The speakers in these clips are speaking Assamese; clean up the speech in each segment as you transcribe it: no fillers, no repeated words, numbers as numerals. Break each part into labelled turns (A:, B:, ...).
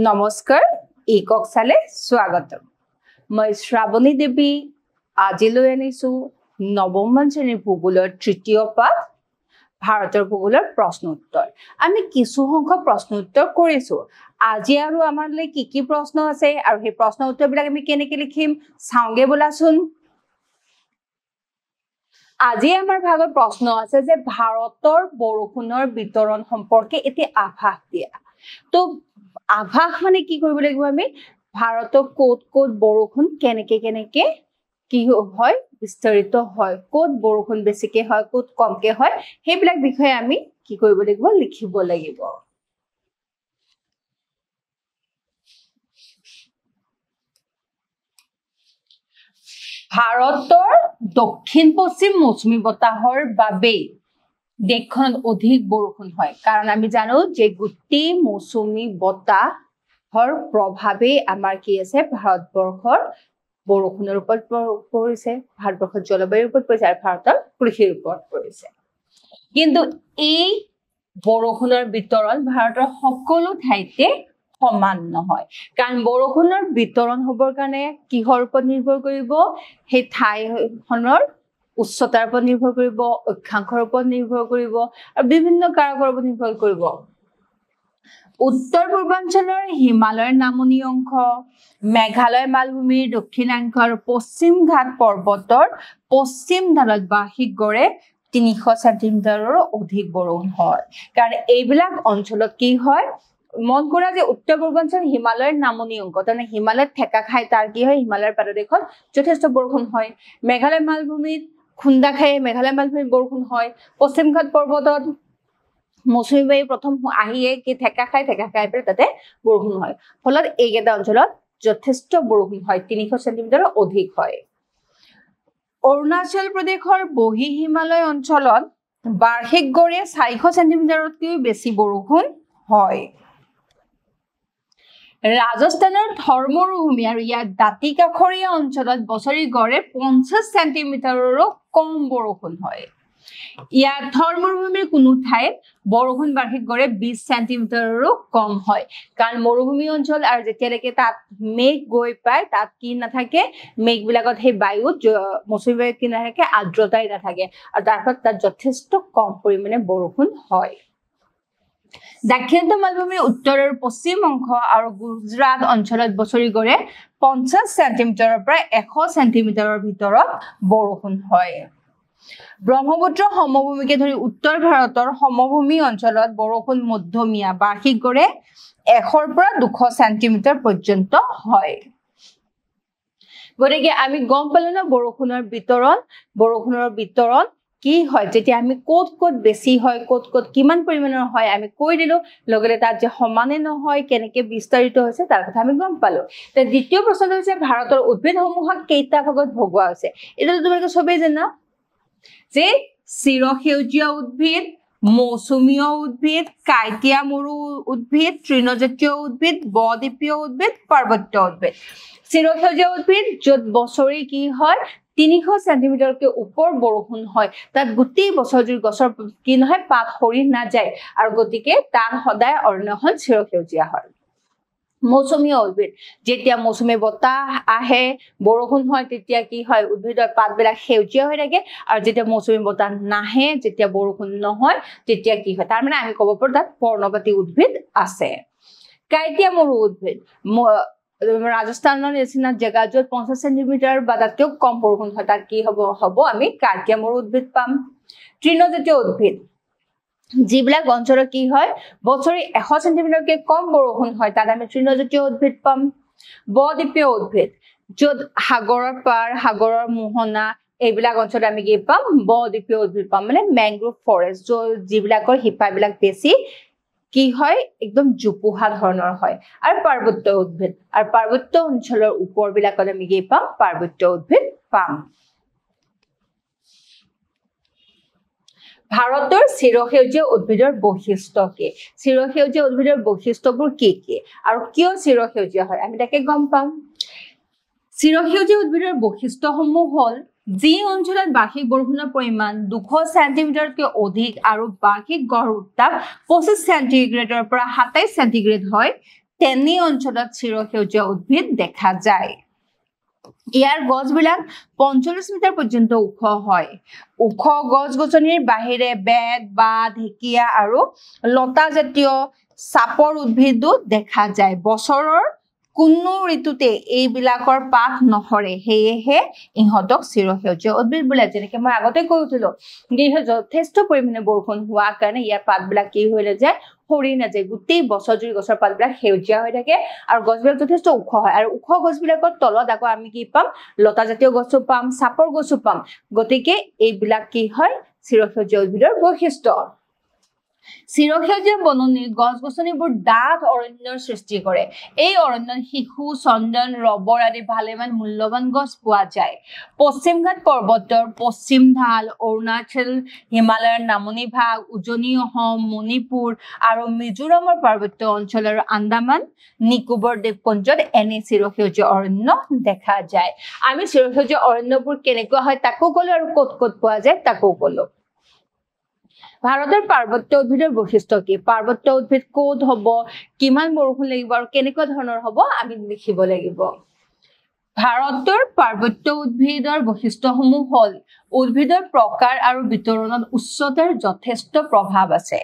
A: নমস্কাৰ একক চালে স্বাগতম মই শ্ৰাৱণী দেৱী আজিলৈ আনিছো নৱম শ্ৰেণীৰ ভূগোলৰ তৃতীয় পাঠ ভাৰতৰ ভূগোলৰ প্ৰশ্ন উত্তৰ আমি কিছু সংখ্যক প্ৰশ্ন উত্তৰ কৰিছো আজি আৰু আমাৰলৈ কি প্ৰশ্ন আছে আৰু সেই প্ৰশ্ন উত্তৰবিলাক আমি কেনেকৈ লিখিম চাওঁগে বলাচোন আজি আমাৰ ভাগত প্ৰশ্ন আছে যে ভাৰতৰ বৰষুণৰ বিতৰণ সম্পৰ্কে এটি আভাস দিয়া তো আভাস মানে কি কৰিব লাগিব আমি ভাৰতৰ কোট বৰষুণ কেনেকে কি হয় বিস্তাৰিত হয় কোট বৰষুণ বেছিকে হয় কোট কমকে হয় সেইবিলাক বিষয়ে আমি কি কৰিব লাগিব লিখিব লাগিব ভাৰতৰ দক্ষিণ পশ্চিম মৌচুমী বতাহৰ বাবে দেশখনত অধিক বৰষুণ হয় কাৰণ আমি জানো যে গুটি মৌচুমী বতাহৰ প্ৰভাৱে আমাৰ কি আছে ভাৰতবৰ্ষৰ বৰষুণৰ ওপৰত পৰিছে ভাৰতবৰ্ষৰ জলবায়ুৰ ওপৰত পৰিছে আৰু ভাৰতৰ কৃষিৰ ওপৰত পৰিছে কিন্তু এই বৰষুণৰ বিতৰণ ভাৰতৰ সকলো ঠাইতে সমান নহয় কাৰণ বৰষুণৰ বিতৰণ হ'বৰ কাৰণে কিহৰ ওপৰত নিৰ্ভৰ কৰিব সেই ঠাইখনৰ উচ্চতাৰ ওপৰত নিৰ্ভৰ কৰিব অক্ষাংশৰ ওপৰত নিৰ্ভৰ কৰিব আৰু বিভিন্ন কাৰকৰ ওপৰত নিৰ্ভৰ কৰিব উত্তৰ পূৰ্বাঞ্চলৰ হিমালয়ৰ নামনি অংশ মেঘালয় মালভূমিৰ দক্ষিণাংশ আৰু পশ্চিম ঘাট পৰ্বতৰ পশ্চিম ঢালত বাৰ্ষিক গড়ে ৩০০ চেণ্টিমিটাৰৰো অধিক বৰষুণ হয় কাৰণ এইবিলাক অঞ্চলত কি হয় মন কৰা যে উত্তৰ পূৰ্বাঞ্চল হিমালয়ৰ নামনি অংশ তাৰমানে হিমালয়ত ঠেকা খাই তাৰ কি হয় হিমালয়ৰ পাদদেশত যথেষ্ট বৰষুণ হয় মেঘালয় মালভূমিত খুন্দা খাই মেঘালয় মালভূমিত বৰষুণ হয় পশ্চিম ঘাট পৰ্বতত মৌচুমী বায়ু প্ৰথম আহিয়ে কি ঠেকা খাই পেলাই তাতে বৰষুণ হয় ফলত এইকেইটা অঞ্চলত যথেষ্ট বৰষুণ হয় ৩০০ চেণ্টিমিটাৰৰ অধিক হয় অৰুণাচল প্ৰদেশৰ বহি হিমালয় অঞ্চলত বাৰ্ষিক গড়ে ৪০০ চেণ্টিমিটাৰতকৈ বেছি বৰষুণ হয় ৰাজস্থানৰ থৰ মৰুভূমি আৰু ইয়াৰ দাঁতি কাষৰীয়া অঞ্চলত বছৰি গড়ে ৫০ চেণ্টিমিটাৰৰো কম বৰষুণ হয় ইয়াৰ থৰ মৰুভূমিৰ কোনো ঠাইত বৰষুণ বাৰ্ষিক গড়ে ২০ চেণ্টিমিটাৰৰো কম হয় কাৰণ মৰুভূমি অঞ্চল আৰু যেতিয়ালৈকে তাত মেঘ গৈ পায় তাত কি নাথাকে মেঘবিলাকত সেই বায়ুত মৌচুমী বায়ু কি নাথাকে আৰ্দ্ৰতাই নাথাকে আৰু তাৰ ফলত তাত যথেষ্ট কম পৰিমাণে বৰষুণ হয় দক্ষিণাঞ্চল মালভূমিৰ উত্তৰ আৰু পশ্চিম অংশ আৰু গুজৰাট অঞ্চলত বছৰি গড়ে ৫০ চেণ্টিমিটাৰৰ পৰা ১০০ চেণ্টিমিটাৰৰ ভিতৰত বৰষুণ হয় ব্ৰহ্মপুত্ৰ সমভূমিকে ধৰি উত্তৰ ভাৰতৰ সমভূমি অঞ্চলত বৰষুণ মধ্যমীয়া বাৰ্ষিক গড়ে ১০০ৰ পৰা ২০০ চেণ্টিমিটাৰ পৰ্যন্ত হয় গতিকে আমি গম পালো না বৰষুণৰ বিতৰণ কি হয় যেতিয়া আমি ক'ত বেছি হয় ক'ত কিমান পৰিমাণৰ হয় আমি কৈ দিলো লগতে তাত যে সমানে নহয় কেনেকৈ বিস্তাৰিত হৈছে তাৰ কথা আমি গম পালো তে দ্বিতীয় প্ৰশ্নটো হৈছে ভাৰতৰ উদ্ভিদসমূহক কেইটা ভাগত ভগোৱা হৈছে এটা তোমালোকে সবেই জানা যে চিৰসেউজীয়া উদ্ভিদ মৌচুমীয় উদ্ভিদ কাইটিয়া মৰু উদ্ভিদ তৃণজাতীয় উদ্ভিদ বদ্বীপীয় উদ্ভিদ পাৰ্বত্য উদ্ভিদ চিৰসেউজীয়া উদ্ভিদ য'ত বছৰি কি হয় ৩০০ চেণ্টিমিটাৰতকৈ ওপৰ বৰষুণ হয় তাত গোটেই বছৰজুৰি গছৰ কি নহয় পাত সৰি নাযায় আৰু গতিকে তাত সদায় অৰণ্যখন চিৰসেউজীয়া হয় মৌচুমীয় উদ্ভিদ যেতিয়া মৌচুমী বতাহ আহে বৰষুণ হয় তেতিয়া কি হয় উদ্ভিদৰ পাতবিলাক সেউজীয়া হৈ থাকে আৰু যেতিয়া মৌচুমী বতাহ নাহে যেতিয়া বৰষুণ নহয় তেতিয়া কি হয় তাৰমানে আমি ক'ব পাৰোঁ তাত পৰ্ণপাতী উদ্ভিদ আছে কাইটিয়া মৰু উদ্ভিদ ৰাজস্থানৰ নিচিনা জেগা য'ত ৫০ চেণ্টিমিটাৰ বা তাতকৈও কম বৰষুণ হয় তাত কি হ'ব আমি কাইটিয়া মৰু উদ্ভিদ পাম তৃণজাতীয় উদ্ভিদ যিবিলাক অঞ্চলত কি হয় বছৰি ১০০ চেণ্টিমিটাৰতকৈ কম বৰষুণ হয় তাত আমি তৃণজাতীয় উদ্ভিদ পাম বদ্বীপীয় উদ্ভিদ য'ত সাগৰৰ পাৰ সাগৰৰ মোহনা এইবিলাক অঞ্চলত আমি কি পাম বদ্বীপীয় উদ্ভিদ পাম মানে মেংগ্ৰোভ ফৰেষ্ট যিবিলাকৰ শিপাবিলাক বেছি কি হয় একদম জোপোহা ধৰণৰ হয় আৰু পাৰ্বত্য উদ্ভিদ আৰু পাৰ্বত্য অঞ্চলৰ ওপৰবিলাকত আমি কি পাম পাৰ্বত্য উদ্ভিদ পাম ভাৰতৰ চিৰসেউজীয়া উদ্ভিদৰ বৈশিষ্ট্য কি চিৰসেউজীয়া উদ্ভিদৰ বৈশিষ্ট্যবোৰ কি আৰু কিয় চিৰসেউজীয়া হয় আমি তাকে গম পাম চিৰসেউজীয়া উদ্ভিদৰ বৈশিষ্ট্যসমূহ হ'ল যি অঞ্চলত বাৰ্ষিক বৰষুণৰ পৰিমাণ ২০০ চেণ্টিমিটাৰতকৈ অধিক আৰু বাৰ্ষিক গড় উত্তাপ ২৫ চেণ্টিগ্ৰেডৰ পৰা ২৭ চেণ্টিগ্ৰেড হয় তেনে অঞ্চলত চিৰসেউজীয়া উদ্ভিদ দেখা যায় ইয়াৰ গছবিলাক 45 মিটাৰ পৰ্যন্ত ওখ হয় ওখ গছ-গছনিৰ বাহিৰে বেত বা ঢেকিয়া আৰু লতা জাতীয় চাপৰ উদ্ভিদো দেখা যায় বছৰৰ কোনো ঋতুতে এইবিলাকৰ পাত নহৰে হেয়েহে ইহঁতক চিৰসেউজীয়া উদ্ভিদ বোলে যেনেকৈ মই আগতে কৈ উঠিলো যথেষ্ট পৰিমাণে বৰষুণ হোৱাৰ কাৰণে ইয়াৰ পাতবিলাক কি হৈ নাযায় সৰি নাযায় গোটেই বছৰ জুৰি গছৰ পাতবিলাক সেউজীয়া হৈ থাকে আৰু গছবিলাক যথেষ্ট ওখ হয় আৰু ওখ গছবিলাকৰ তলত আকৌ আমি কি পাম লতা জাতীয় গছো পাম চাপৰ গছো পাম গতিকে এইবিলাক কি হয় চিৰসেউজীয়া উদ্ভিদৰ বৈশিষ্ট্য চিৰসেউজীয়া বননিৰ গছ-গছনিবোৰ ডাঠ অৰণ্যৰ সৃষ্টি কৰে এই অৰণ্যত শিশু চন্দন ৰবৰ আদি ভালেমান মূল্যৱান গছ পোৱা যায় পশ্চিমঘাট পৰ্বতৰ পশ্চিম ঢাল অৰুণাচল হিমালয়ৰ নামনি ভাগ উজনি অসম মণিপুৰ আৰু মিজোৰামৰ পাৰ্বত্য অঞ্চল আৰু আন্দামান নিকোবৰ দ্বীপপুঞ্জত এনে চিৰসেউজীয়া অৰণ্য দেখা যায় আমি চিৰসেউজীয়া অৰণ্যবোৰ কেনেকুৱা হয় তাকো ক'লো আৰু ক'ত ক'ত পোৱা যায় তাকো ক'লো ভাৰতৰ পাৰ্বত্য উদ্ভিদৰ বৈশিষ্ট্য কি পাৰ্বত্য উদ্ভিদ ক'ত হ'ব কিমান বৰষুণ লাগিব আৰু কেনেকুৱা ধৰণৰ হ'ব আমি লিখিব লাগিব ভাৰতৰ পাৰ্বত্য উদ্ভিদৰ বৈশিষ্ট্যসমূহ হ'ল উদ্ভিদৰ প্ৰকাৰ আৰু বিতৰণত উচ্চতাৰ যথেষ্ট প্ৰভাৱ আছে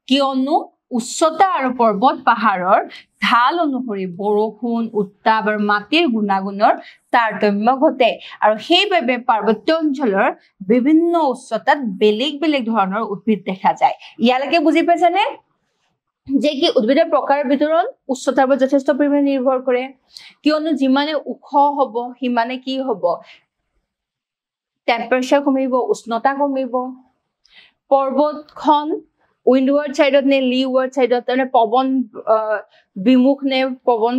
A: কিয়নো উচ্চতা আৰু পৰ্বত পাহাৰৰ ঢাল অনুসৰি বৰষুণ উত্তাপ আৰু মাটিৰ গুণাগুণৰ তাৰতম্য ঘটে আৰু সেইবাবে পাৰ্বত্য অঞ্চলৰ বিভিন্ন উচ্চতাত বেলেগ বেলেগ ধৰণৰ উদ্ভিদ দেখা যায় ইয়ালৈকে বুজি পাইছানে যে কি উদ্ভিদৰ প্ৰকাৰ বিতৰণ উচ্চতাৰ ওপৰত যথেষ্ট পৰিমাণে নিৰ্ভৰ কৰে কিয়নো যিমানে ওখ হ'ব সিমানে কি হ'ব টেম্পাৰেচাৰ কমিব উষ্ণতা কমিব পৰ্বতখন উইণ্ডৱাৰ্ড সাইডত নে লিৱাৰ্ড সাইডত মানে পৱন বিমুখ নে পৱন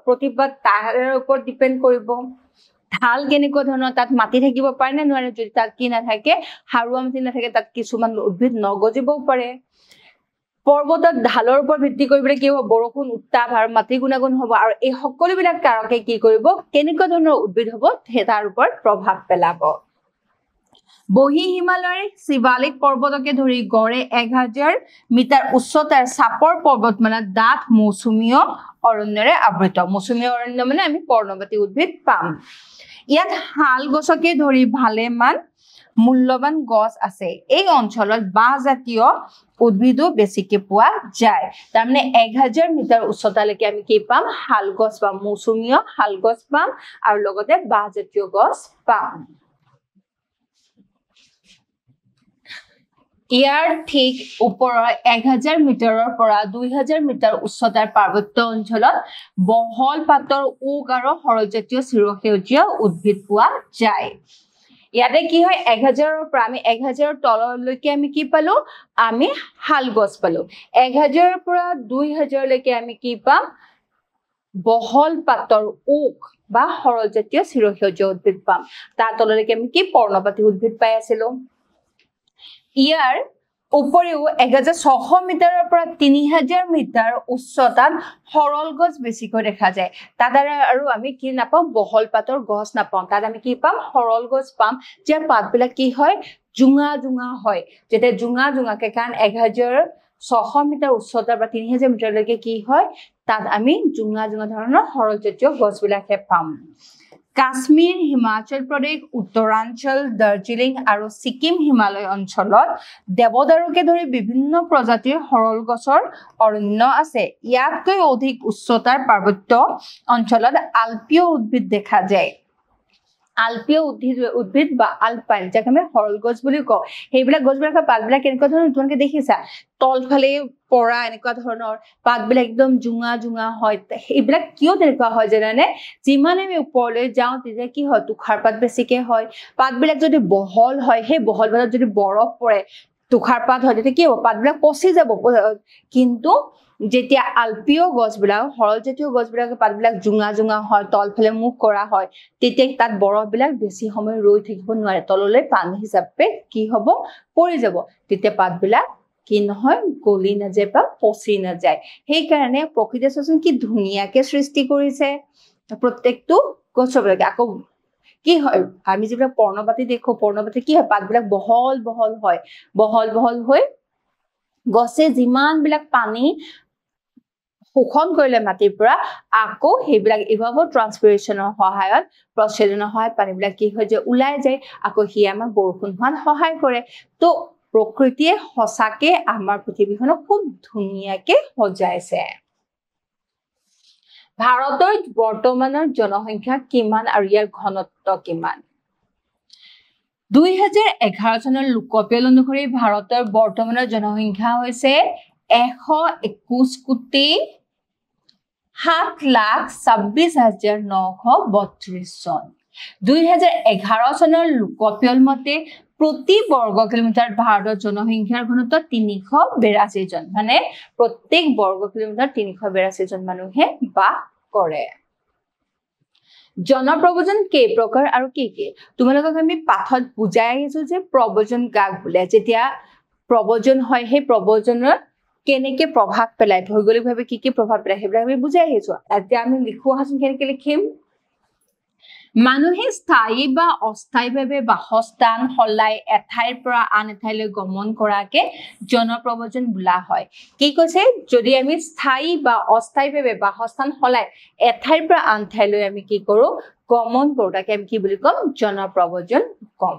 A: প্ৰতিপাত তাৰ ওপৰত ডিপেন্ড কৰিব ঢাল কেনেকুৱা ধৰণৰ তাত মাটি থাকিব পাৰে নে নোৱাৰে যদি তাত কি নাথাকে হাৰুৱা মাটি নাথাকে তাত কিছুমান উদ্ভিদ নগজিবও পাৰে পৰ্বতত ঢালৰ ওপৰত ভিত্তি কৰি পেলাই কি হ'ব বৰষুণ উত্তাপ আৰু মাটিৰ গুণাগুণ হ'ব আৰু এই সকলোবিলাক কাৰকে কি কৰিব কেনেকুৱা ধৰণৰ উদ্ভিদ হ'ব তাৰ ওপৰত প্ৰভাৱ পেলাব বহি হিমালয়ৰ শিৱালিক পৰ্বতকে ধৰি গড়ে 1000 মিটাৰ উচ্চতাৰ চাপৰ পৰ্বতমালাত ডাঠ মৌচুমীয় অৰণ্যৰে আবৃত মৌচুমীয় অৰণ্য মানে আমি পৰ্ণপাতী উদ্ভিদ পাম ইয়াত শাল গছকে ধৰি ভালেমান মূল্যৱান গছ আছে এই অঞ্চলত বাঁহ জাতীয় উদ্ভিদো বেছিকে পোৱা যায় তাৰমানে 1000 মিটাৰ উচ্চতালৈকে আমি কি পাম শাল গছ পাম মৌচুমীয় শাল গছ পাম আৰু লগতে বাঁহ জাতীয় গছ পাম ইয়াৰ ঠিক ওপৰৰ 1000 মিটাৰৰ পৰা 2000 মিটাৰ উচ্চতাৰ পাৰ্বত্য অঞ্চলত বহল পাতৰ ওক আৰু সৰলজাতীয় চিৰসেউজীয়া উদ্ভিদ পোৱা যায় ইয়াতে কি হয় 1000ৰ পৰা আমি 1000ৰ তললৈকে আমি কি পালো আমি শাল গছ পালো 1000ৰ পৰা 2000 লৈকে আমি কি পাম বহল পাতৰ ওক বা সৰলজাতীয় চিৰসেউজীয়া উদ্ভিদ পাম তাৰ তললৈকে আমি কি পৰ্ণপাতী উদ্ভিদ পাই আছিলো ইয়াৰ উপৰিও 1600 মিটাৰৰ পৰা 3000 মিটাৰ উচ্চতাত সৰল গছ বেছিকৈ দেখা যায় তাত আৰু আমি কি নাপাম বহল পাতৰ গছ নাপাম তাত আমি কি পাম সৰল গছ পাম যাৰ পাতবিলাক কি হয় জুঙা জুঙা হয় যেতে জুঙা জুঙাকে কাৰণ 1600 মিটাৰ উচ্চতাৰ পৰা 3000 মিটাৰলৈকে কি হয় তাত আমি জুঙা জুঙা ধৰণৰ সৰলজাতীয় গছবিলাকে পাম কাশ্মীৰ হিমাচল প্ৰদেশ উত্তৰাঞ্চল দাৰ্জিলিং আৰু ছিকিম হিমালয় অঞ্চলত দেৱদাৰুকে ধৰি বিভিন্ন প্ৰজাতিৰ সৰল গছৰ অৰণ্য আছে ইয়াতকৈ অধিক উচ্চতাৰ পাৰ্বত্য অঞ্চলত আলপীয় উদ্ভিদ দেখা যায় আলপীয় উদ্ভিদ বা আলপাইন যাক আমি সৰল গছ বুলি কওঁ সেইবিলাক গছবিলাকৰ পাতবিলাক কেনেকুৱা ধৰণৰ তোমালোকে দেখিছা তলফালে পৰা এনেকুৱা ধৰণৰ পাতবিলাক একদম জুঙা জুঙা হয় এইবিলাক কিয় তেনেকুৱা হয় জানানে যিমান আমি ওপৰলৈ যাওঁ তেতিয়া কি হয় তুষাৰপাত বেছিকে হয় পাতবিলাক যদি বহল হয় সেই বহল পাতত যদি বৰফ পৰে তুষাৰপাত হয় তেতিয়া কি হ'ব পাতবিলাক পচি যাব কিন্তু যেতিয়া আলপীয় গছবিলাক সৰলজাতীয় গছবিলাকৰ পাতবিলাক জুঙা জুঙা হয় তলফালে মুখ কৰা হয় তেতিয়া তাত বৰফবিলাক বেছি সময় ৰৈ থাকিব নোৱাৰে তললৈ পানী হিচাপে কি হ'ব পৰি যাব তেতিয়া পাতবিলাক কি নহয় গলি নাযায় বা পচি নাযায় সেইকাৰণে প্ৰকৃতিয়ে চোৱাচোন কি ধুনীয়াকে সৃষ্টি কৰিছে প্ৰত্যেকটো গছবিলাকে আকৌ কি হয় আমি যিবিলাক পৰ্ণপাতী দেখো পৰ্ণপাতী কি হয় পাতবিলাক বহল বহল হয় বহল বহল হৈ গছে যিমান বিলাক পানী শোষণ কৰিলে মাটিৰ পৰা আকৌ সেইবিলাক ইভাপৰ ট্ৰান্সপিৰেচনৰ সহায়ত প্ৰচলনৰ সহায়ত পানীবিলাক কি হৈ যায় ওলাই যায় আকৌ হি আমাক বৰষুণ হোৱাত সহায় কৰে তো প্ৰকৃতিয়ে সঁচাকে আমাৰ পৃথিৱীখনক খুব ধুনীয়াকে সজাইছে ভাৰতৰ বৰ্তমানৰ জনসংখ্যা কিমান আৰু ইয়াৰ ঘনত্ব কিমান 2011 চনৰ লোকপিয়ল অনুসৰি ভাৰতৰ বৰ্তমানৰ জনসংখ্যা হৈছে 121 কোটি 7,26,932 জন 2011 চনৰ লোকপিয়ল মতে প্ৰতি বৰ্গ কিলোমিটাৰ ভাৰতৰ জনসংখ্যাৰ ঘনত্ব 382 জন মানে প্ৰত্যেক বৰ্গ কিলোমিটাৰ 382 জন মানুহে বাস কৰে জনপ্ৰব্ৰজন কেই প্ৰকাৰ আৰু কি কি তোমালোকক আমি পাঠত বুজাই আহিছো যে প্ৰব্ৰজন কাক বোলে যেতিয়া প্ৰব্ৰজন হয় সেই প্ৰব্ৰজনৰ কেনেকে প্ৰভাৱ পেলায় ভৌগোলিকভাৱে কি প্ৰভাৱ পেলায় সেইবিলাক আমি বুজাই আহিছো এতিয়া আমি লিখো আহাচোন কেনেকে লিখিম মানুহে স্থায়ী বা অস্থায়ীভাৱে বাসস্থান হলাই এঠাইৰ পৰা আন এঠাইলৈ গমন কৰাকে জনপ্ৰব্ৰজন বোলা হয় কি কৈছে যদি আমি স্থায়ী বা অস্থায়ীভাৱে বাসস্থান হলাই এঠাইৰ পৰা আন ঠাইলৈ আমি কি কৰো গমন কৰো তাকে আমি কি বুলি কম জনপ্ৰব্ৰজন কম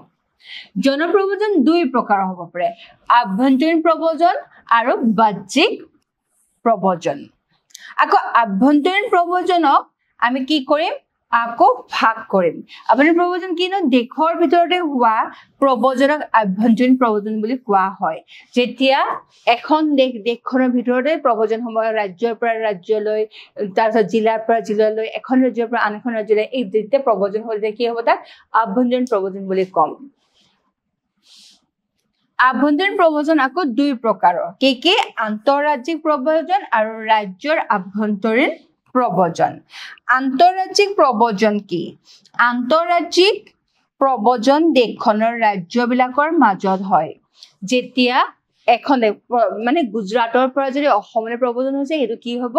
A: জনপ্ৰব্ৰজন দুই প্ৰকাৰ হ'ব পাৰে আভ্যন্তৰীণ প্ৰব্ৰজন আৰু বাহ্যিক প্ৰব্ৰজন আকৌ আভ্যন্তৰীণ প্ৰব্ৰজনক আমি কি কৰিম আকৌ ভাগ কৰিম আভ্যন্তৰীণ প্ৰব্ৰজন কিনো দেশৰ ভিতৰতে হোৱা প্ৰব্ৰজনক আভ্যন্তৰীণ প্ৰব্ৰজন বুলি কোৱা হয় যেতিয়া এখন দেশখনৰ ভিতৰতে প্ৰব্ৰজন সময় ৰাজ্যৰ পৰা ৰাজ্যলৈ তাৰপিছত জিলাৰ পৰা জিলালৈ এখন ৰাজ্যৰ পৰা আন এখন ৰাজ্যলৈ এই যেতিয়া প্ৰব্ৰজন হ'লে কি হ'ব তাক আভ্যন্তৰীণ প্ৰব্ৰজন বুলি কম আভ্যন্তৰীণ প্ৰব্ৰজন আকৌ দুই প্ৰকাৰৰ কি আন্তঃৰাজ্যিক প্ৰব্ৰজন আৰু ৰাজ্যৰ আভ্যন্তৰীণ প্ৰব্ৰজন আন্তঃৰাজ্যিক প্ৰব্ৰজন কি আন্তঃৰাজ্যিক প্ৰব্ৰজন দেশখনৰ ৰাজ্যবিলাকৰ মাজত হয় যেতিয়া এখন মানে গুজৰাটৰ পৰা যদি অসমলৈ প্ৰব্ৰজন হৈছে এটো কি হ'ব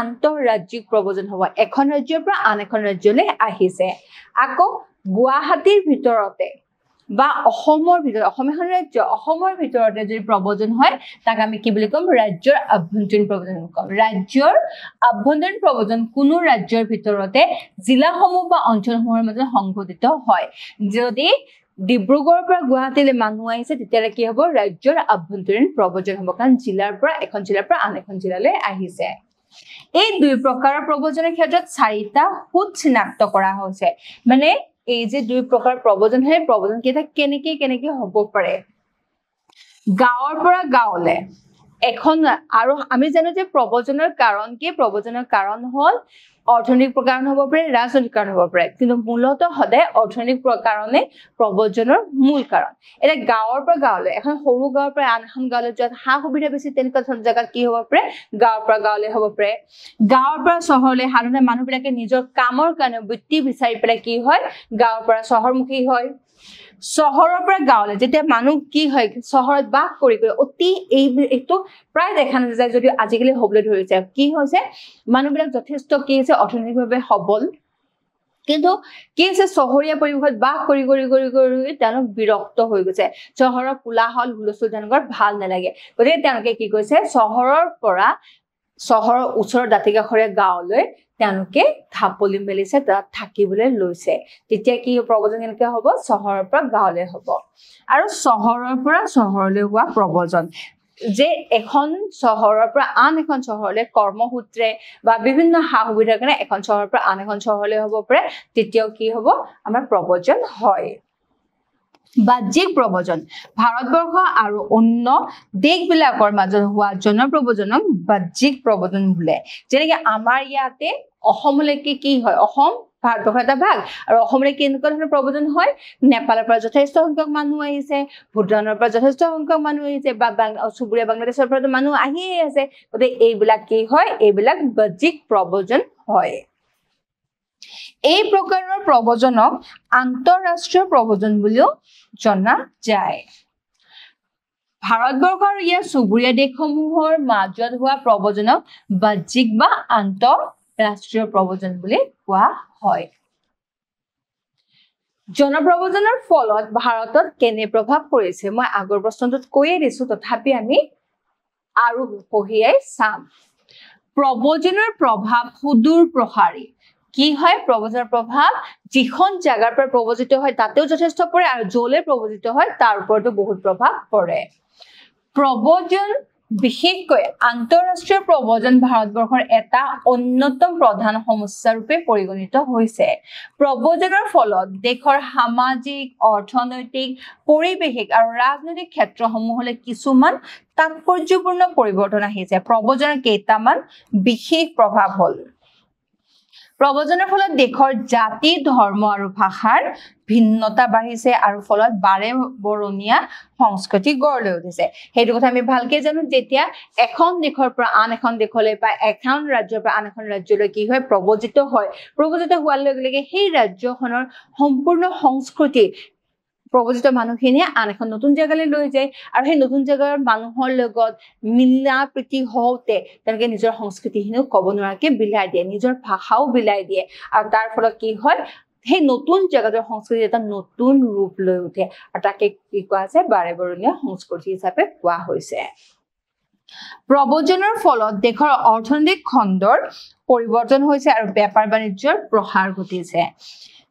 A: আন্তঃৰাজ্যিক প্ৰব্ৰজন হ'ব এখন ৰাজ্যৰ পৰা আন এখন ৰাজ্যলৈ আহিছে আকৌ গুৱাহাটীৰ ভিতৰতে বা অসমৰ ভিতৰত অসম এখন ৰাজ্য অসমৰ ভিতৰতে যদি প্ৰব্ৰজন হয় তাক আমি কি বুলি কম ৰাজ্যৰ আভ্যন্তৰীণ প্ৰব্ৰজন কম ৰাজ্যৰ আভ্যন্তৰীণ প্ৰব্ৰজন কোনো ৰাজ্যৰ ভিতৰতে জিলাসমূহ বা অঞ্চলসমূহৰ মাজত সংঘটিত হয় যদি ডিব্ৰুগড়ৰ পৰা গুৱাহাটীলৈ মানুহ আহিছে তেতিয়া কি হ'ব ৰাজ্যৰ আভ্যন্তৰীণ প্ৰব্ৰজন হ'ব কাৰণ জিলাৰ পৰা এখন জিলাৰ পৰা আন এখন জিলালৈ আহিছে এই দুই প্ৰকাৰৰ প্ৰব্ৰজনৰ ক্ষেত্ৰত চাৰিটা সুত চিনাক্ত কৰা হৈছে মানে এই যে দুই প্ৰকাৰ প্ৰব্ৰজন হয় প্ৰব্ৰজন কেটা কেনেকে হ'ব পাৰে গাঁৱৰ পৰা গাঁৱলে এখন আৰু আমি জানো যে প্ৰব্ৰজনৰ কাৰণ কি প্ৰব্ৰজনৰ কাৰণ হ'ল অৰ্থনৈতিক কাৰণ হ'ব পাৰে ৰাজনৈতিক কাৰণ হ'ব পাৰে কিন্তু মূলতঃ সদায় অৰ্থনৈতিক কাৰণে প্ৰব্ৰজনৰ মূল কাৰণ এটা গাঁৱৰ পৰা গাঁৱলৈ এখন সৰু গাঁৱৰ পৰা আন এখন গাঁৱলৈ যোৱাত হা সুবিধা বেছি তেনেকুৱা জায়গা কি হ'ব পাৰে গাঁৱৰ পৰা গাঁৱলৈ হ'ব পাৰে গাঁৱৰ পৰা চহৰলৈ সাধাৰণতে মানুহবিলাকে নিজৰ কামৰ কাৰণে বৃত্তি বিচাৰি পেলাই কি হয় গাঁৱৰ পৰা চহৰমুখী হয় চহৰৰ পৰা গাঁৱলৈ যেতিয়া মানুহ কি হয় চহৰত বাস কৰি অতি এইটো প্ৰায় দেখা নাযায় যদি আজিকালি হ'বলৈ ধৰিছে কি হৈছে মানুহবিলাক যথেষ্ট কি হৈছে অৰ্থনৈতিকভাৱে সবল কিন্তু কি হৈছে চহৰীয়া পৰিৱেশত বাস কৰি তেওঁলোক বিৰক্ত হৈ গৈছে চহৰৰ কোলাহল হুলস্থুল তেওঁলোকৰ ভাল নালাগে গতিকে তেওঁলোকে কি কৈছে চহৰৰ পৰা চহৰৰ ওচৰৰ দাঁতিকাষৰীয়া গাঁৱলৈ তেওঁলোকে ধাপলি মেলিছে তাত থাকিবলৈ লৈছে তেতিয়া কি প্ৰব্ৰজন কেনেকৈ হ'ব চহৰৰ পৰা গাঁৱলৈ হ'ব আৰু চহৰৰ পৰা চহৰলৈ হোৱা প্ৰব্ৰজন যে এখন চহৰৰ পৰা আন এখন চহৰলৈ কৰ্মসূত্ৰে বা বিভিন্ন সা সুবিধাৰ কাৰণে এখন চহৰৰ পৰা আন এখন চহৰলৈ হ'ব পাৰে তেতিয়াও কি হ'ব আমাৰ প্ৰব্ৰজন হয় বাহ্যিক প্ৰব্ৰজন ভাৰতবৰ্ষ আৰু অন্য দেশবিলাকৰ মাজত হোৱা জনপ্ৰব্ৰজনক বাহ্যিক প্ৰব্ৰজন বোলে যেনেকৈ আমাৰ ইয়াতে অসমলৈকে কি হয় অসম ভাৰতবৰ্ষৰ এটা ভাগ আৰু অসমলৈ কেনেকুৱা ধৰণৰ প্ৰব্ৰজন হয় নেপালৰ পৰা যথেষ্ট সংখ্যক মানুহ আহিছে ভূটানৰ পৰা যথেষ্ট সংখ্যক মানুহ আহিছে বা চুবুৰীয়া বাংলাদেশৰ পৰা মানুহ আহিয়ে আছে গতিকে এইবিলাক কি হয় এইবিলাক বাহ্যিক প্ৰব্ৰজন হয় এই প্ৰকাৰৰ প্ৰব্ৰজনক আন্তঃৰাষ্ট্ৰীয় প্ৰব্ৰজন বুলিও জনা যায় ভাৰতবৰ্ষ আৰু ইয়াৰ চুবুৰীয়া দেশসমূহৰ মাজত হোৱা প্ৰব্ৰজনক বাহ্যিক বা আন্তঃৰাষ্ট্ৰীয় প্ৰব্ৰজন বুলি কোৱা হয় জনপ্ৰব্ৰজনৰ ফলত ভাৰতত কেনে প্ৰভাৱ পৰিছে মই আগৰ প্ৰশ্নটোত কৈয়ে দিছো তথাপি আমি আৰু পঢ়িয়াই চাম প্ৰব্ৰজনৰ প্ৰভাৱ সুদূৰ প্ৰসাৰী কি হয় প্ৰব্ৰজনৰ প্ৰভাৱ যিখন জাগাৰ পৰা প্ৰব্ৰজিত হয় তাতেও যথেষ্ট পৰে আৰু জলে প্ৰব্ৰজিত হয় তাৰ ওপৰতো বহুত প্ৰভাৱ পৰে প্ৰব্ৰজন বিশেষকৈ আন্তঃৰাষ্ট্ৰীয় প্ৰব্ৰজন ভাৰতবৰ্ষৰ এটা অন্যতম প্ৰধান সমস্যা ৰূপে পৰিগণিত হৈছে প্ৰব্ৰজনৰ ফলত দেশৰ সামাজিক অৰ্থনৈতিক পৰিৱেশিক আৰু ৰাজনৈতিক ক্ষেত্ৰসমূহলৈ কিছুমান তাৎপৰ্যপূৰ্ণ পৰিৱৰ্তন আহিছে প্ৰব্ৰজনৰ কেইটামান বিশেষ প্ৰভাৱ হ'ল প্ৰব্ৰজনৰ ফলত দেশৰ জাতি ধৰ্ম আৰু ভাষাৰ ভিন্নতা বাঢ়িছে আৰু ফলত বাৰে বৰণীয়া সংস্কৃতি গঢ় লৈ উঠিছে সেইটো কথা আমি ভালকে জানো যেতিয়া এখন দেশৰ পৰা আন এখন দেশলৈ বা এখন ৰাজ্যৰ পৰা আন এখন ৰাজ্যলৈ কি হয় প্ৰব্ৰজিত হোৱাৰ লগে লগে সেই ৰাজ্যখনৰ সম্পূৰ্ণ সংস্কৃতি প্ৰব্ৰজিত মানুহখিনিয়ে আন এখন নতুন জাগালৈ লৈ যায় আৰু সেই নতুন জাগাৰ মানুহৰ লগত মিলা প্ৰীতি হওঁতে তেওঁলোকে নিজৰ সংস্কৃতিখিনিও ক'ব নোৱাৰাকে বিলাই দিয়ে নিজৰ ভাষাও বিলাই দিয়ে আৰু তাৰ ফলত কি হয় সেই নতুন জাগাটোৰ সংস্কৃতি এটা নতুন ৰূপ লৈ উঠে আৰু তাকে কি কোৱা আছে বাৰে বৰণীয়া সংস্কৃতি হিচাপে কোৱা হৈছে প্ৰব্ৰজনৰ ফলত দেশৰ অৰ্থনৈতিক খণ্ডৰ পৰিৱৰ্তন হৈছে আৰু বেপাৰ বাণিজ্যৰ প্ৰসাৰ ঘটিছে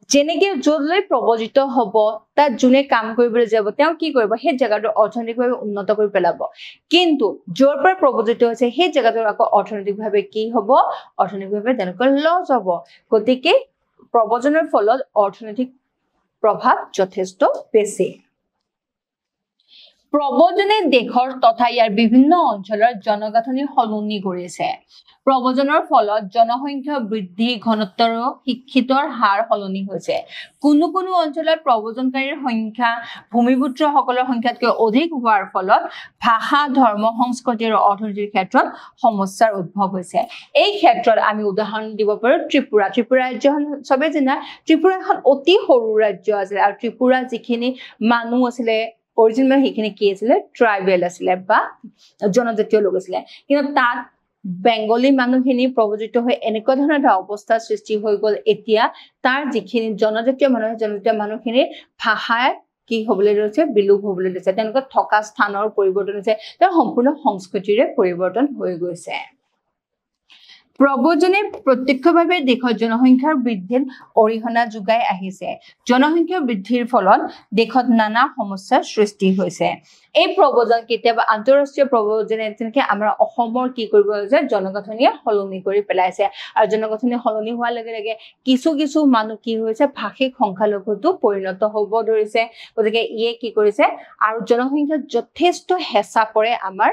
A: যেনেকে য'লৈ প্ৰব্ৰজিত হ'ব তাত যোনে কাম কৰিবলৈ যাব তেওঁ কি কৰিব সেই জাগাটোৰ অৰ্থনৈতিকভাৱে উন্নত কৰি পেলাব কিন্তু য'ৰ পৰা প্ৰব্ৰজিত হৈছে সেই জাগাটোৰ আকৌ অৰ্থনৈতিকভাৱে কি হ'ব অৰ্থনৈতিকভাৱে তেওঁলোকৰ লছ হ'ব গতিকে প্ৰব্ৰজনৰ ফলত অৰ্থনৈতিক প্ৰভাৱ যথেষ্ট বেছি প্ৰব্ৰজনে দেশৰ তথা ইয়াৰ বিভিন্ন অঞ্চলৰ জনগাঁথনি সলনি কৰিছে প্ৰব্ৰজনৰ ফলত জনসংখ্যা বৃদ্ধি ঘনত্ব আৰু শিক্ষিতৰ হাৰ সলনি হৈছে কোনো অঞ্চলত প্ৰব্ৰজনকাৰীৰ সংখ্যা ভূমিপুত্ৰসকলৰ সংখ্যাতকৈ অধিক হোৱাৰ ফলত ভাষা ধৰ্ম সংস্কৃতি আৰু অৰ্থনীতিৰ ক্ষেত্ৰত সমস্যাৰ উদ্ভৱ হৈছে এই ক্ষেত্ৰত আমি উদাহৰণ দিব পাৰো ত্ৰিপুৰা ৰাজ্যখন সবে জানা ত্ৰিপুৰা এখন অতি সৰু ৰাজ্য আছিল আৰু ত্ৰিপুৰা যিখিনি মানুহ আছিলে অৰিজিনেল সেইখিনি কি আছিলে ট্ৰাইবেল আছিলে বা জনজাতীয় লোক আছিলে কিন্তু তাত বেংগলী মানুহখিনি প্ৰব্ৰজিত হৈ এনেকুৱা ধৰণৰ এটা অৱস্থাৰ সৃষ্টি হৈ গ'ল এতিয়া তাৰ যিখিনি জনজাতীয় মানুহখিনিৰ ভাষাৰ কি হ'বলৈ লৈছে বিলোপ হ'বলৈ লৈছে তেওঁলোকৰ থকা স্থানৰ পৰিৱৰ্তন হৈছে তাৰ সম্পূৰ্ণ সংস্কৃতিৰে পৰিৱৰ্তন হৈ গৈছে প্ৰব্ৰজনে প্ৰত্যক্ষভাৱে দেশৰ জনসংখ্যাৰ বৃদ্ধিত অৰিহণা যোগাই আহিছে জনসংখ্যা বৃদ্ধিৰ ফলত দেশত নানা সমস্যাৰ সৃষ্টি হৈছে এই প্ৰব্ৰজন কেতিয়াবা আন্তঃৰাষ্ট্ৰীয় প্ৰব্ৰজনে যেনেকৈ আমাৰ অসমৰ কি কৰিব যে জনগাঁথনিয়ে সলনি কৰি পেলাইছে আৰু জনগাঁথনি সলনি হোৱাৰ লগে লগে কিছু মানুহ কি হৈছে ভাষিক সংখ্যালঘুতো পৰিণত হ'ব ধৰিছে গতিকে ইয়ে কি কৰিছে আৰু জনসংখ্যাত যথেষ্ট হেঁচা পৰে আমাৰ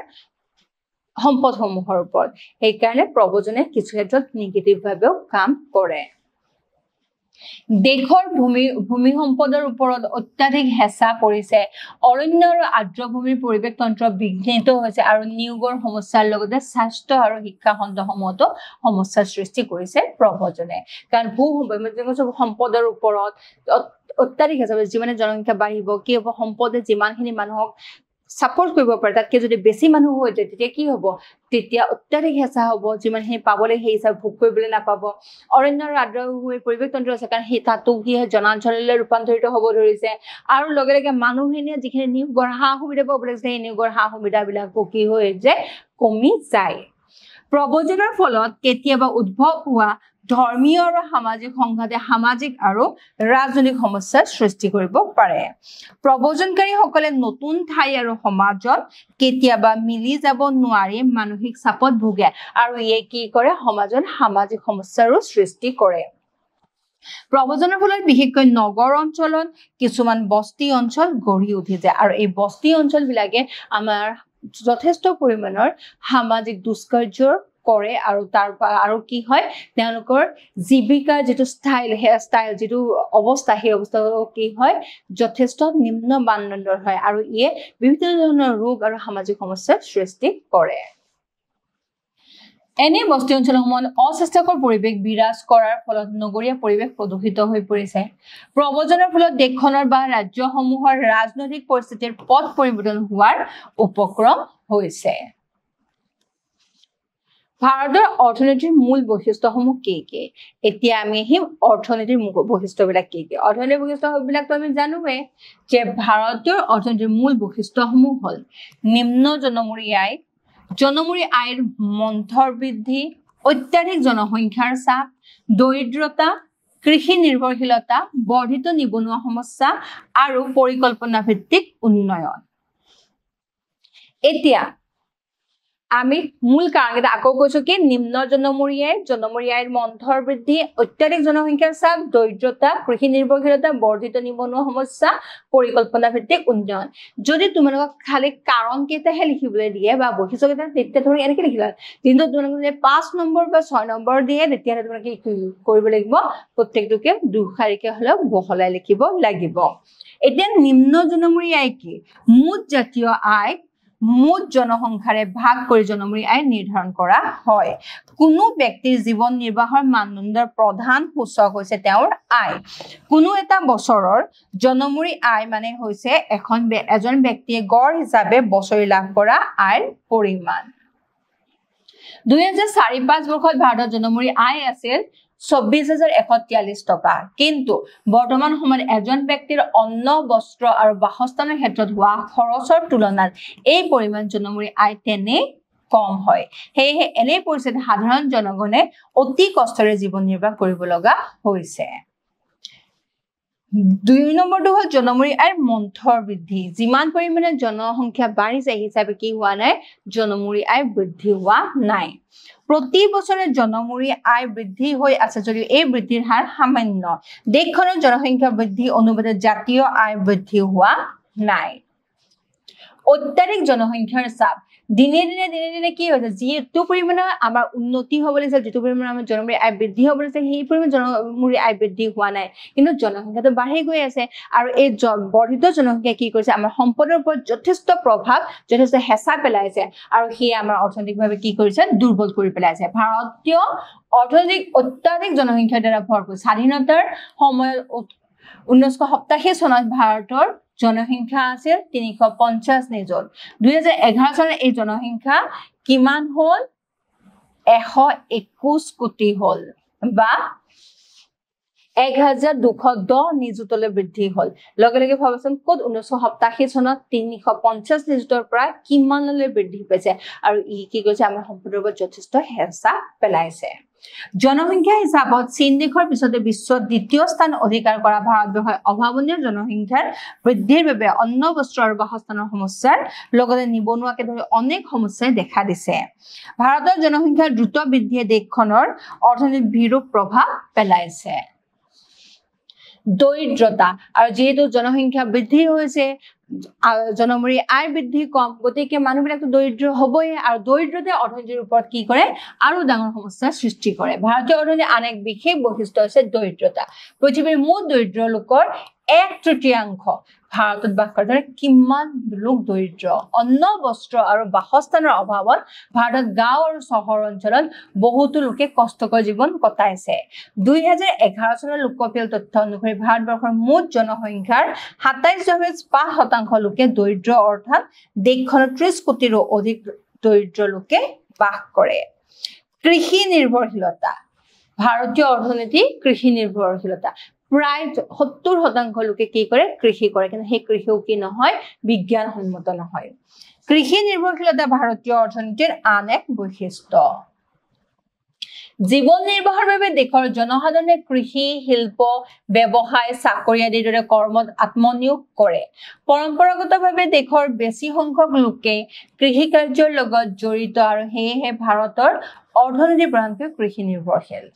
A: সম্পদসমূহৰ ওপৰত সেইকাৰণে প্ৰব্ৰজনে কিছু ক্ষেত্ৰত নিগেটিভ ভাৱেও কাম কৰে দেশৰ ভূমি সম্পদৰ ওপৰত অত্যাধিক হেঁচা পৰিছে অৰণ্য আৰু আৰ্দ্ৰভূমিৰ পৰিৱেশ তন্ত্ৰ বিঘ্নিত হৈছে আৰু নিয়োগৰ সমস্যাৰ লগতে স্বাস্থ্য আৰু শিক্ষা খণ্ডসমূহতো সমস্যাৰ সৃষ্টি কৰিছে প্ৰব্ৰজনে কাৰণ সম্পদৰ ওপৰত অত্যাধিক হেঁচা যিমানে জনসংখ্যা বাঢ়িব কি হ'ব সম্পদে যিমানখিনি মানুহক সাপোৰ্ট কৰিব পাৰে তাতকৈ যদি বেছি মানুহ হৈ যায় তেতিয়া কি হ'ব তেতিয়া অত্যাধিক হেঁচা হ'ব যিমানখিনি পাবলৈ সেই হিচাপে ভোগ কৰিবলৈ নাপাব অৰণ্য আৰু আৰ্দ্ৰভূমিৰ পৰিৱেশ তন্ত্ৰ আছে কাৰণ সেই তাতো কি হয় জনাঞ্চললৈ ৰূপান্তৰিত হ'ব ধৰিছে আৰু লগে লগে মানুহখিনিয়ে যিখিনি নিয়োগৰ সা সুবিধা পাব লাগিছে সেই নিয়োগৰ সা সুবিধাবিলাকো কি হৈ যায় কমি যায় প্ৰব্ৰজনৰ ফলত কেতিয়াবা উদ্ভৱ হোৱা ধৰ্মীয় আৰু সামাজিক সংঘাতে সামাজিক আৰু ৰাজনৈতিক সমস্যাৰ সৃষ্টি কৰিব পাৰে প্ৰব্ৰজনকাৰীসকলে নতুন ঠাই আৰু সমাজত কেতিয়াবা মিলি যাব নোৱাৰি মানসিক চাপত ভোগে আৰু ইয়ে কি কৰে সমাজত সামাজিক সমস্যাৰো সৃষ্টি কৰে প্ৰব্ৰজনৰ ফলত বিশেষকৈ নগৰ অঞ্চলত কিছুমান বস্তি অঞ্চল গঢ়ি উঠিছে আৰু এই বস্তি অঞ্চলবিলাকে আমাৰ যথেষ্ট পৰিমাণৰ সামাজিক দুষ্কাৰ্যৰ কৰে আৰু তাৰ আৰু কি হয় তেওঁলোকৰ জীৱিকাৰ যিটো ষ্টাইল যিটো অৱস্থা সেই অৱস্থাটো কি হয় যথেষ্ট নিম্ন মানদণ্ডৰ হয় আৰু ইয়ে বিভিন্ন ধৰণৰ ৰোগ আৰু সামাজিক সমস্যাৰ সৃষ্টি কৰে এনে বস্তি অঞ্চলসমূহত অস্বাস্থ্যকৰ পৰিৱেশ বিৰাজ কৰাৰ ফলত নগৰীয়া পৰিৱেশ প্ৰদূষিত হৈ পৰিছে প্ৰব্ৰজনৰ ফলত দেশখনৰ বা ৰাজ্যসমূহৰ ৰাজনৈতিক পৰিস্থিতিৰ পথ পৰিৱৰ্তন হোৱাৰ উপক্ৰম হৈছে ভাৰতৰ অৰ্থনীতিৰ মূল বৈশিষ্ট্যসমূহ কি এতিয়া আমি আহিম অৰ্থনীতিৰ বৈশিষ্ট্যবিলাক কি অৰ্থনীতিৰ বৈশিষ্ট্যবিলাকতো আমি জানোৱে যে ভাৰতৰ অৰ্থনীতিৰ মূল বৈশিষ্ট্যসমূহ হ'ল নিম্ন জনমূৰি আয় জনমূৰি আয়ৰ মন্থৰ বৃদ্ধি অত্যাধিক জনসংখ্যাৰ চাপ, দৰিদ্ৰতা, কৃষি নিৰ্ভৰশীলতা, বৰ্ধিত নিবনুৱা সমস্যা আৰু পৰিকল্পনা ভিত্তিক উন্নয়ন। এতিয়া আমি মূল কাৰণকেইটা আকৌ কৈছো কি নিম্ন জনমূৰি আয়ৰ মন্থৰ বৃদ্ধি, অত্যাধিক জনসংখ্যাৰ চাপ, দৰিদ্ৰতা, কৃষি নিৰ্ভৰশীলতা, বৰ্ধিত নিবনুৱা সমস্যা, পৰিকল্পনা ভিত্তিক উন্নয়ন। যদি তোমালোকক খালি কাৰণ কেইটাহে লিখিবলৈ দিয়ে বা বৈশিষ্ট্য কেইটা তেতিয়া তুমি এনেকে লিখিলা, কিন্তু তোমালোকক যদি 5 নম্বৰ বা 6 নম্বৰ দিয়ে তেতিয়াহ'লে তোমালোকে কি কৰিব লাগিব, প্ৰত্যেকটোকে দুখাৰিকে হলেও বহলাই লিখিব লাগিব। এতিয়া নিম্ন জনমূৰি আয় কি? মুঠ জাতীয় আয় মুঠ জনসংখ্যাৰে ভাগ কৰি জনমূৰি আয় নিৰ্ধাৰণ কৰা হয়। কোনো ব্যক্তিৰ জীৱন নিৰ্বাহৰ মানদণ্ডৰ প্ৰধান সূচক হৈছে তেওঁৰ আয়। কোনো এটা বছৰৰ জনমূৰি আয় মানে হৈছে এজন ব্যক্তিয়ে গড় হিচাপে বছৰি লাভ কৰা আয়ৰ পৰিমাণ। 2004-05 বৰ্ষত ভাৰতৰ জনমূৰি আয় আছিল 24,143 টকা, কিন্তু বৰ্তমান সময়ত এজন ব্যক্তিৰ অন্ন, বস্ত্ৰ আৰু বাসস্থানৰ ক্ষেত্ৰত হোৱা খৰচৰ তুলনাত এই পৰিমাণ জনমূৰি আয় তেনে কম হয়। সেয়েহে এনে পৰিস্থিতিত সাধাৰণ জনগণে অতি কষ্টৰে জীৱন নিৰ্বাহ কৰিব লগা হৈছে। 2 নম্বৰটো হ'ল জনমূৰি আয়ৰ মন্থৰ বৃদ্ধি। যিমান পৰিমাণে জনসংখ্যা বাঢ়িছে হিচাপে কি হোৱা নাই, জনমূৰি আয় বৃদ্ধি হোৱা নাই। প্ৰতি বছৰে জনমূৰি আয় বৃদ্ধি হৈ আছে যদিও এই বৃদ্ধিৰ হাৰ সামান্য। দেশখনৰ জনসংখ্যা বৃদ্ধি অনুপাতে জাতীয় আয় বৃদ্ধি হোৱা নাই। অত্যাধিক জনসংখ্যাৰ চাপ। দিনে দিনে কি হৈছে, যিটো পৰিমাণৰ আমাৰ উন্নতি হ'ব লাগিছিল, যিটো পৰিমাণৰ আমাৰ জনমূৰি আয় বৃদ্ধি হ'ব লাগিছিল, সেই পৰিমাণৰ জনমূৰি আয় বৃদ্ধি হোৱা নাই, কিন্তু জনসংখ্যাটো বাঢ়ি গৈ আছে। আৰু এই বৰ্ধিত জনসংখ্যাই কি কৰিছে, আমাৰ সম্পদৰ ওপৰত যথেষ্ট প্ৰভাৱ, যথেষ্ট হেঁচা পেলাইছে আৰু সেয়ে আমাৰ অৰ্থনৈতিকভাৱে কি কৰিছে, দুৰ্বল কৰি পেলাইছে। ভাৰতীয় অৰ্থনৈতিক অত্যাধিক জনসংখ্যাৰ দ্বাৰা ভৰপূৰ। স্বাধীনতাৰ সময়ত 1987 চনত ভাৰতৰ জনসংখ্যা আছিল 350 নিযুত। 2011 চনত এই জনসংখ্যা কিমান হ'ল, 121 কোটি হ'ল বা 1210 নিযুতলৈ বৃদ্ধি হ'ল। লগে লগে ভাবচোন, ক'ত 1987 চনত 350 নিযুতৰ পৰা কিমানলৈ বৃদ্ধি পাইছে, আৰু ই কি কৰিছে, আমাৰ সম্পদৰ ওপৰত যথেষ্ট হেঁচা পেলাইছে। জনসংখ্যা হিচাপত চীন দেশৰ পিছতে বিশ্বত দ্বিতীয় স্থান অধিকাৰ কৰা ভাৰতবৰ্ষই অভাৱনীয় জনসংখ্যাৰ বৃদ্ধিৰ বাবে অন্ন, বস্ত্ৰ আৰু বাসস্থানৰ সমস্যাৰ লগতে নিবনুৱাকে ধৰি অনেক সমস্যাই দেখা দিছে। ভাৰতৰ জনসংখ্যাৰ দ্ৰুত বৃদ্ধিয়ে দেশখনৰ অৰ্থনীতিত বিৰূপ প্ৰভাৱ পেলাইছে। দৰিদ্ৰতা, আৰু যিহেতু জনসংখ্যা বৃদ্ধি হৈছে, জনমূৰি আয় বৃদ্ধি কম, গতিকে মানুহবিলাকতো দৰিদ্ৰ হ'বই, আৰু দৰিদ্ৰতাই অৰ্থনীতিৰ ওপৰত কি কৰে, আৰু ডাঙৰ সমস্যাৰ সৃষ্টি কৰে। ভাৰতীয় অৰ্থনীতিৰ আন এক বিশেষ বৈশিষ্ট্য হৈছে দৰিদ্ৰতা। পৃথিৱীৰ মুঠ দৰিদ্ৰ লোকৰ 1/3 ভাৰতত বাস কৰে। কিমান লোক দৰিদ্ৰ! অন্ন, বস্ত্ৰ আৰু বাসস্থানৰ অভাৱত ভাৰতত গাঁও আৰু চহৰ অঞ্চলত বহুতো লোকে কষ্টকৰ জীৱন কটাইছে। 2011 চনৰ লোকপিয়ল তথ্য অনুসৰি ভাৰতবৰ্ষৰ মুঠ জনসংখ্যাৰ 27.5% লোকে দৰিদ্ৰ, অৰ্থাৎ দেশখনত 30 কোটিৰো অধিক দৰিদ্ৰ লোকে বাস কৰে। কৃষি নিৰ্ভৰশীলতা। ভাৰতীয় অৰ্থনীতি কৃষি নিৰ্ভৰশীলতা। প্ৰায় 70% লোকে কি কৰে, কৃষি কৰে, কিন্তু সেই কৃষিও কি নহয়, বিজ্ঞানসন্মত নহয়। কৃষি নিৰ্ভৰশীলতা ভাৰতীয় অৰ্থনীতিৰ আন এক বৈশিষ্ট্য। জীৱন নিৰ্বাহৰ বাবে দেশৰ জনসাধাৰণে কৃষি, শিল্প, ব্যৱসায়, চাকৰি আদিৰ দৰে কৰ্মত আত্মনিয়োগ কৰে। পৰম্পৰাগতভাৱে দেশৰ বেছি সংখ্যক লোকে কৃষি কাৰ্যৰ লগত জড়িত আৰু সেয়েহে ভাৰতৰ অৰ্থনীতি প্ৰধানকৈ কৃষি নিৰ্ভৰশীল।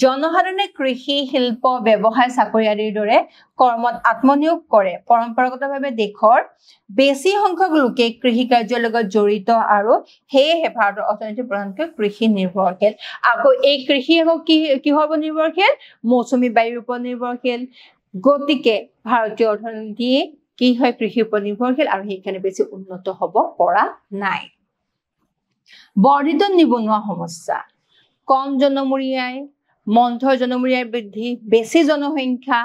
A: জনসাধাৰণে কৃষি, শিল্প, ব্যৱসায়, চাকৰি আদিৰ দৰে কৰ্মত আত্মনিয়োগ কৰে। পৰম্পৰাগতভাৱে দেশৰ বেছি সংখ্যক লোকে কৃষি কাৰ্যৰ লগত জড়িত আৰু সেয়েহে ভাৰতৰ অৰ্থনীতি প্ৰধানকৈ কৃষি নিৰ্ভৰশীল। আকৌ এই কৃষি আকৌ কিহৰ ওপৰত নিৰ্ভৰশীল? মৌচুমী বায়ুৰ ওপৰত নিৰ্ভৰশীল। গতিকে ভাৰতীয় অৰ্থনীতি কি হয়, কৃষিৰ ওপৰত নিৰ্ভৰশীল, আৰু সেইকাৰণে বেছি উন্নত হ'ব পৰা নাই। বৰ্ধিত নিবনুৱা সমস্যা। কম জনমূৰি আয়, মন্থৰ জনমূৰি আয় বৃদ্ধি, বেছি জনসংখ্যা,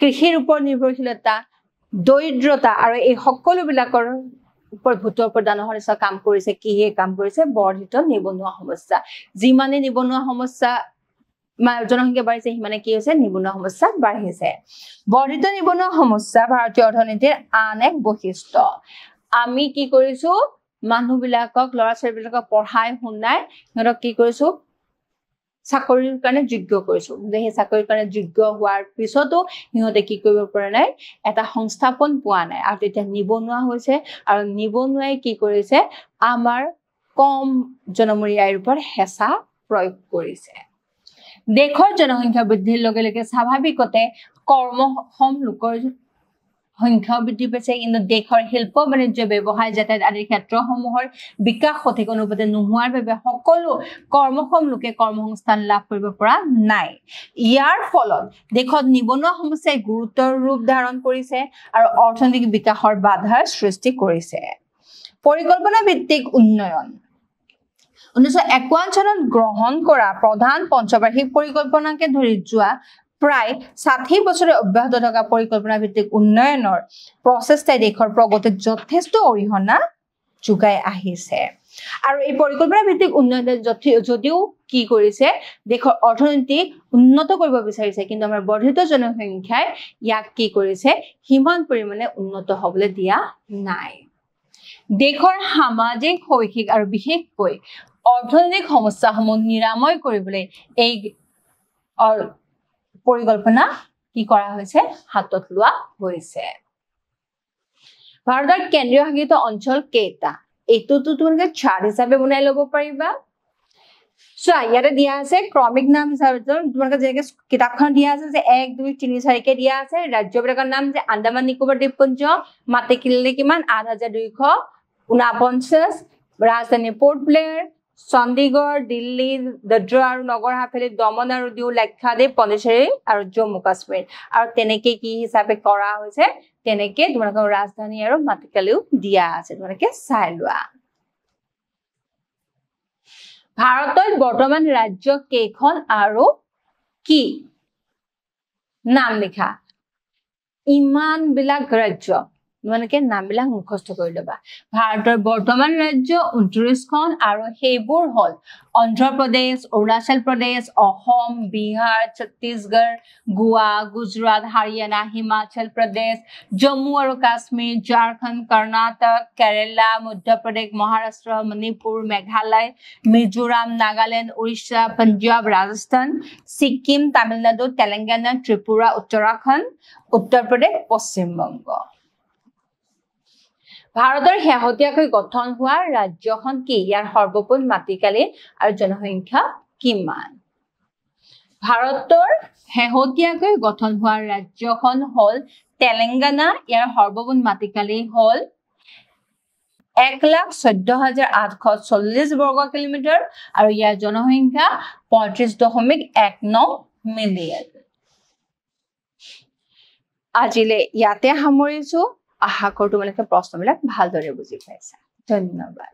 A: কৃষিৰ ওপৰত নিৰ্ভৰশীলতা, দৰিদ্ৰতা, আৰু এই সকলোবিলাকৰ ওপৰত ভূতৰ ওপৰত দানহৰ নিচিনা কাম কৰিছে। কিহে কাম কৰিছে? বৰ্ধিত নিবনুৱা সমস্যা। যিমানে নিবনুৱা সমস্যা, জনসংখ্যা বাঢ়িছে, সিমানে কি হৈছে, নিবনুৱা সমস্যা বাঢ়িছে। বৰ্ধিত নিবনুৱা সমস্যা ভাৰতীয় অৰ্থনীতিৰ আন এক বৈশিষ্ট্য। আমি কি কৰিছো, মানুহবিলাকক, ল'ৰা ছোৱালীবিলাকক পঢ়াই শুনাই সিহঁতক কি কৰিছো, চাকৰিৰ কাৰণে যোগ্য কৰিছো কিন্তু সেই চাকৰিৰ কাৰণে যোগ্য হোৱাৰ পিছতো সিহঁতে কি কৰিব পৰা নাই এটা সংস্থাপন পোৱা নাই আৰু তেতিয়া নিবনুৱা হৈছে আৰু নিবনুৱাই কি কৰিছে আমাৰ কম জনমূৰি আয়ৰ ওপৰত হেঁচা প্ৰয়োগ কৰিছে দেশৰ জনসংখ্যা বৃদ্ধিৰ লগে লগে স্বাভাৱিকতে কৰ্মক্ষম লোকৰ সংখ্যা বৃদ্ধি পাইছে কিন্তু দেশৰ শিল্প বাণিজ্য ব্যৱসায় যাতায়াত আদিৰ ক্ষেত্ৰসমূহৰ বিকাশ সঠিক অনুপাতে নোহোৱাৰ বাবে সকলো কৰ্মক্ষম লোকে কৰ্মসংস্থান লাভ কৰিব পৰা নাই ইয়াৰ ফলত দেশত নিবনুৱা সমস্যাই গুৰুতৰ ৰূপ ধাৰণ কৰিছে আৰু অৰ্থনৈতিক বিকাশৰ বাধাৰ সৃষ্টি কৰিছে পৰিকল্পনা ভিত্তিক উন্নয়ন 1951 চনত গ্ৰহণ কৰা প্ৰধান পঞ্চবাৰ্ষিক পৰিকল্পনাকে ধৰি যোৱা প্ৰায় 60 বছৰে অব্যাহত থকা পৰিকল্পনা ভিত্তিক উন্নয়নৰ প্ৰচেষ্টাই দেশৰ প্ৰগতিত যথেষ্ট অৰিহণা যোগাই আহিছে আৰু এই পৰিকল্পনা ভিত্তিক উন্নয়নে যদিও কি কৰিছে দেশৰ অৰ্থনীতি উন্নত কৰিব বিচাৰিছে কিন্তু আমাৰ বৰ্ধিত জনসংখ্যাই ইয়াক কি কৰিছে হিমান পৰিমাণে উন্নত হ'বলৈ দিয়া নাই দেশৰ সামাজিক শৈক্ষিক আৰু বিশেষকৈ অৰ্থনৈতিক সমস্যাসমূহ নিৰাময় কৰিবলৈ এই পৰিকল্পনা কি কৰা হৈছে হাতত লোৱা হৈছে ভাৰতৰ কেন্দ্ৰীয় শাসিত অঞ্চল কেইটা এইটোতো তোমালোকে চাৰ্ট হিচাপে বনাই ল'ব পাৰিবা চোৱা ইয়াতে দিয়া আছে ক্ৰমিক নাম হিচাপে তোমালোকে যেনেকে কিতাপখন দিয়া আছে যে 1 2 3 4 কে দিয়া আছে ৰাজ্যবিলাকৰ নাম যে আন্দামান নিকোবৰ দ্বীপপুঞ্জ মাটি কিলোমিটাৰ কিমান 8249 ৰাজধানী পোৰ্ট ব্লেয়াৰ চণ্ডীগড় দিল্লী দাদৰা আৰু নগৰ হাভেলী দমন আৰু দিউ লাক্ষাদ্বীপ পণ্ডিচেৰী আৰু জম্মু কাশ্মীৰ আৰু তেনেকে কি হিচাপে কৰা হৈছে তেনেকে তোমালোকৰ ৰাজধানী আৰু মাটিকালিও দিয়া আছে তোমালোকে চাই লোৱা ভাৰতৰ বৰ্তমান ৰাজ্য কেইখন আৰু কি নাম লিখা ইমান বিলাক ৰাজ্য তোমালোকে নামবিলাক মুখস্থ কৰি লবা ভাৰতৰ বৰ্তমান ৰাজ্য 29খন আৰু সেইবোৰ হল অন্ধ্ৰ প্ৰদেশ অৰুণাচল প্ৰদেশ অসম বিহাৰ ছত্তীশগড় গোৱা গুজৰাট হাৰিয়ানা হিমাচল প্ৰদেশ জম্মু আৰু কাশ্মীৰ ঝাৰখণ্ড কৰ্ণাটক কেৰালা মধ্য প্ৰদেশ মহাৰাষ্ট্ৰ মণিপুৰ মেঘালয় মিজোৰাম নাগালেণ্ড উৰিষ্যা পঞ্জাব ৰাজস্থান ছিকিম তামিলনাডু তেলেংগানা ত্ৰিপুৰা উত্তৰাখণ্ড উত্তৰ প্ৰদেশ পশ্চিম বংগ ভাৰতৰ শেহতীয়াকৈ গঠন হোৱা ৰাজ্যখন কি ইয়াৰ সৰ্বমুঠ মাটিকালি আৰু জনসংখ্যা কিমান ভাৰতৰ শেহতীয়াকৈ গঠন হোৱা ৰাজ্যখন হল তেলেংগানা ইয়াৰ সৰ্বমুঠ মাটিকালি হল 1,14,840 বৰ্গ কিলোমিটাৰ আৰু ইয়াৰ জনসংখ্যা 35.19 মিলিয়ন আজিলে ইয়াতে সামৰিছো আশা কৰো তোমালোকে প্ৰশ্নবিলাক ভালদৰে বুজি পাইছা ধন্যবাদ